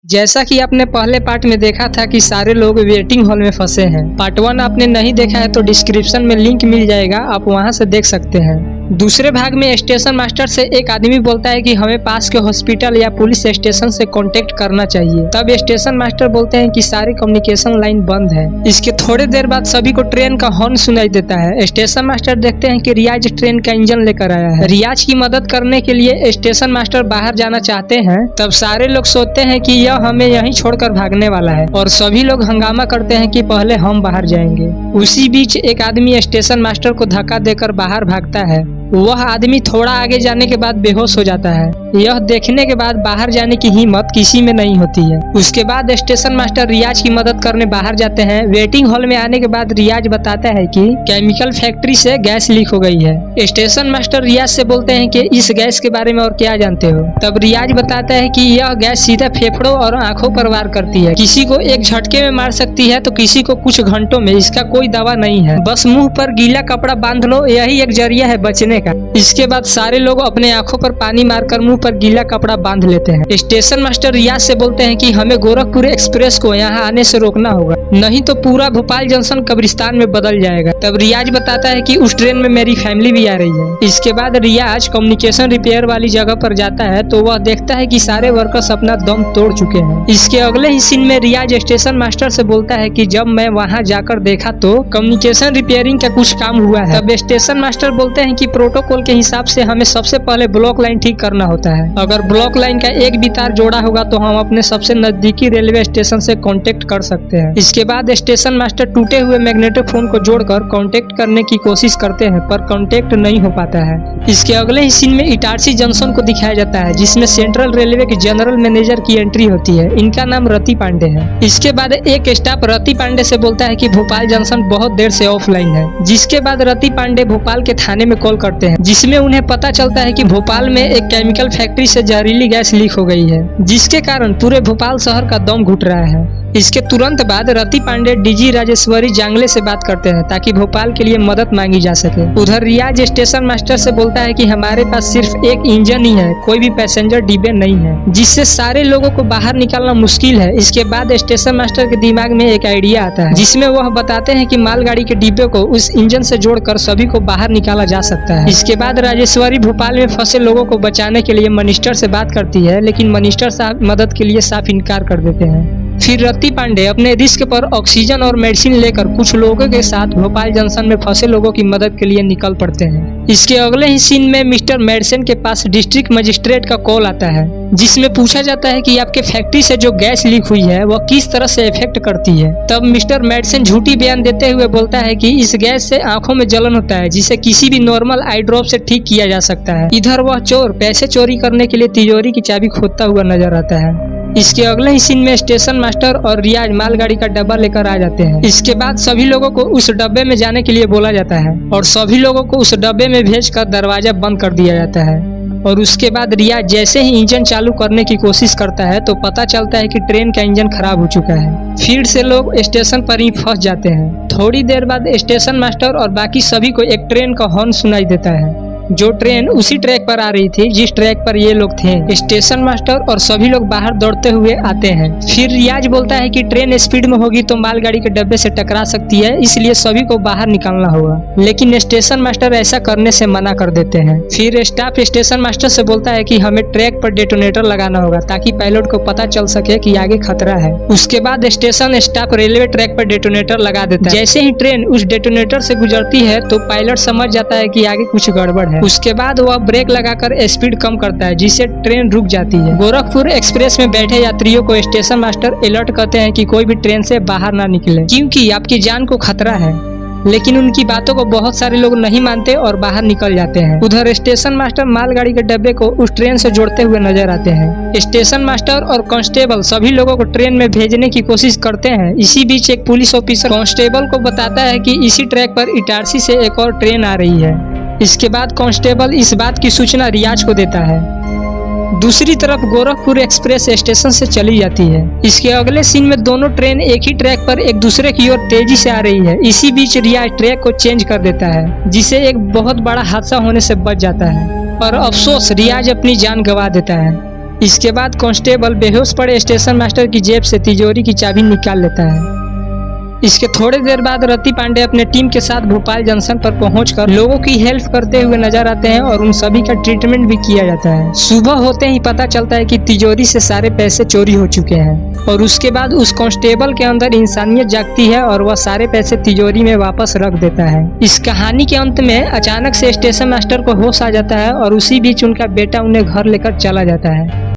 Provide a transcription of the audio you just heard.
जैसा कि आपने पहले पार्ट में देखा था कि सारे लोग वेटिंग हॉल में फंसे हैं। पार्ट 1 आपने नहीं देखा है तो डिस्क्रिप्शन में लिंक मिल जाएगा, आप वहां से देख सकते हैं। दूसरे भाग में स्टेशन मास्टर से एक आदमी बोलता है कि हमें पास के हॉस्पिटल या पुलिस स्टेशन से कांटेक्ट करना चाहिए। तब स्टेशन मास्टर बोलते हैं कि सारी कम्युनिकेशन लाइन बंद है। इसके थोड़ी देर बाद सभी को ट्रेन का हॉर्न सुनाई देता है। स्टेशन मास्टर देखते हैं कि रियाज ट्रेन का इंजन लेकर आया है। रियाज की मदद करने के लिए स्टेशन मास्टर बाहर जाना चाहते हैं। तब सारे लोग सोचते हैं कि यह हमें यहीं छोड़कर भागने वाला है और सभी लोग हंगामा करते हैं कि पहले हम बाहर जाएंगे। उसी बीच एक आदमी स्टेशन मास्टर को धक्का देकर बाहर भागता है। वह आदमी थोड़ा आगे जाने के बाद बेहोश हो जाता है। यह देखने के बाद बाहर जाने की हिम्मत किसी में नहीं होती है। उसके बाद स्टेशन मास्टर रियाज की मदद करने बाहर जाते हैं। वेटिंग हॉल में आने के बाद रियाज बताता है कि केमिकल फैक्ट्री से गैस लीक हो गई है। स्टेशन मास्टर रियाज से बोलते हैं कि इस गैस के बारे में और क्या जानते हो। तब रियाज बताता है कि यह गैस सीधा फेफड़ों और आंखों पर वार करती है। किसी को एक झटके में मार सकती है तो किसी को कुछ घंटों में। इसका कोई दवा नहीं है, बस मुंह पर गीला कपड़ा बांध लो, यही एक जरिया है बचने का। इसके बाद सारे लोग अपने आंखों पर पानी मारकर मुंह पर गीला कपड़ा बांध लेते हैं। स्टेशन मास्टर रियाज से बोलते हैं कि हमें गोरखपुर एक्सप्रेस को यहाँ आने से रोकना होगा, नहीं तो पूरा भोपाल जंक्शन कब्रिस्तान में बदल जाएगा। तब रियाज बताता है कि उस ट्रेन में मेरी फैमिली भी आ रही है। इसके बाद रियाज कम्युनिकेशन रिपेयर वाली जगह पर जाता है तो वह देखता है कि सारे वर्कर्स अपना दम तोड़ चुके हैं। इसके अगले ही सीन में रियाज स्टेशन मास्टर से बोलता है कि जब मैं वहाँ जाकर देखा तो कम्युनिकेशन रिपेयरिंग का कुछ काम हुआ है। तब स्टेशन मास्टर बोलते हैं कि प्रोटोकॉल के हिसाब से हमें सबसे पहले ब्लॉक लाइन ठीक करना होता है। अगर ब्लॉक लाइन का एक भी तार जोड़ा होगा तो हम अपने सबसे नजदीकी रेलवे स्टेशन से कांटेक्ट कर सकते हैं। इसके बाद स्टेशन मास्टर टूटे हुए मैग्नेटोफोन को जोड़कर कांटेक्ट करने की कोशिश करते हैं पर कांटेक्ट नहीं हो पाता है। इसके अगले ही सीन में इटारसी जंक्शन को दिखाया जाता है जिसमें सेंट्रल रेलवे के जनरल मैनेजर की एंट्री होती है। इनका नाम रति पांडे है। इसके बाद एक स्टाफ रति पांडे से बोलता है कि भोपाल जंक्शन बहुत देर से ऑफलाइन है। जिसके बाद रति पांडे भोपाल के थाने में कॉल करते हैं जिसमें उन्हें पता चलता है कि भोपाल में एक केमिकल फैक्ट्री से जहरीली गैस लीक हो गई है जिसके कारण पूरे भोपाल शहर का दम घुट रहा है। इसके तुरंत बाद रति पांडे डीजी राजेश्वरी जांगले से बात करते हैं ताकि भोपाल के लिए मदद मांगी जा सके। उधर रियाज स्टेशन मास्टर से बोलता है कि हमारे पास सिर्फ एक इंजन ही है, कोई भी पैसेंजर डिब्बे नहीं है, जिससे सारे लोगों को बाहर निकालना मुश्किल है। इसके बाद स्टेशन मास्टर के दिमाग में एक आइडिया आता है जिसमें वह बताते हैं कि मालगाड़ी के डिब्बे को उस इंजन से जोड़कर सभी को बाहर निकाला जा सकता है। इसके बाद राजेश्वरी भोपाल में फंसे लोगों को बचाने के लिए मिनिस्टर से बात करती है लेकिन मिनिस्टर साहब मदद के लिए साफ इनकार कर देते हैं। फिर रति पांडे अपने रिस्क पर ऑक्सीजन और मेडिसिन लेकर कुछ लोगों के साथ भोपाल जंक्शन में फंसे लोगों की मदद के लिए निकल पड़ते हैं। इसके अगले ही सीन में मिस्टर मेडिसन के पास डिस्ट्रिक्ट मजिस्ट्रेट का कॉल आता है जिसमें पूछा जाता है कि आपके फैक्ट्री से जो गैस लीक हुई है वह किस तरह से इफेक्ट करती है। तब मिस्टर मेडिसन झूठी बयान देते हुए बोलता है कि इस गैस से आंखों में जलन होता है जिसे किसी भी नॉर्मल आई ड्रॉप से ठीक किया जा सकता है। इधर वह चोर पैसे चोरी करने के लिए तिजोरी की चाबी खोदता हुआ नजर आता है। इसके अगले ही सीन में स्टेशन मास्टर और रियाज मालगाड़ी का डब्बा लेकर आ जाते हैं। इसके बाद सभी लोगों को उस डब्बे में जाने के लिए बोला जाता है और सभी लोगों को उस डब्बे में भेजकर दरवाजा बंद कर दिया जाता है। और उसके बाद रियाज जैसे ही इंजन चालू करने की कोशिश करता है तो पता चलता है कि ट्रेन का इंजन खराब हो चुका है। फिर से लोग स्टेशन पर ही फंस जाते हैं। थोड़ी देर बाद स्टेशन मास्टर और बाकी सभी को एक ट्रेन का हॉर्न सुनाई देता है जो ट्रेन उसी ट्रैक पर आ रही थी जिस ट्रैक पर ये लोग थे। स्टेशन मास्टर और सभी लोग बाहर दौड़ते हुए आते हैं। फिर रियाज बोलता है कि ट्रेन स्पीड में होगी तो मालगाड़ी के डब्बे से टकरा सकती है, इसलिए सभी को बाहर निकालना होगा। लेकिन स्टेशन मास्टर ऐसा करने से मना कर देते हैं। फिर स्टाफ स्टेशन मास्टर से बोलता है कि हमें ट्रैक पर डेटोनेटर लगाना होगा ताकि पायलट को पता चल सके कि आगे खतरा है। उसके बाद स्टेशन स्टाफ रेलवे ट्रैक पर डेटोनेटर लगा देता है। जैसे ही ट्रेन उस डेटोनेटर से गुजरती है तो पायलट समझ जाता है कि आगे कुछ गड़बड़ है। उसके बाद वह ब्रेक लगाकर स्पीड कम करता है जिससे ट्रेन रुक जाती है। गोरखपुर एक्सप्रेस में बैठे यात्रियों को स्टेशन मास्टर अलर्ट करते हैं कि कोई भी ट्रेन से बाहर ना निकले क्योंकि आपकी जान को खतरा है। लेकिन उनकी बातों को बहुत सारे लोग नहीं मानते और बाहर निकल जाते हैं। उधर स्टेशन मास्टर मालगाड़ी के डब्बे को उस ट्रेन से जोड़ते हुए नजर आते हैं। स्टेशन मास्टर और कांस्टेबल सभी लोगों को ट्रेन में भेजने की कोशिश करते हैं। इसी बीच एक पुलिस ऑफिसर कांस्टेबल को बताता है कि इसी ट्रैक पर इटारसी से एक और ट्रेन आ रही है। इसके बाद कांस्टेबल इस बात की सूचना रियाज को देता है। दूसरी तरफ गोरखपुर एक्सप्रेस स्टेशन से चली जाती है। इसके अगले सीन में दोनों ट्रेन एक ही ट्रैक पर एक दूसरे की ओर तेजी से आ रही है। इसी बीच रियाज ट्रैक को चेंज कर देता है जिससे एक बहुत बड़ा हादसा होने से बच जाता है। पर अफसोस रियाज अपनी जान गंवा देता है। इसके बाद कांस्टेबल बेहोश पड़े स्टेशन मास्टर की जेब से तिजोरी की चाबी निकाल लेता है। इसके थोड़ी देर बाद रति पांडे अपने टीम के साथ भोपाल जंक्शन पर पहुंचकर लोगों की हेल्प करते हुए नजर आते हैं और उन सभी का ट्रीटमेंट भी किया जाता है। सुबह होते ही पता चलता है कि तिजोरी से सारे पैसे चोरी हो चुके हैं और उसके बाद उस कांस्टेबल के अंदर इंसानियत जागती है और वह सारे पैसे तिजोरी में वापस रख देता है। इस कहानी के अंत में अचानक से स्टेशन मास्टर को होश आ जाता है और उसी बीच उनका बेटा उन्हें घर लेकर चला जाता है।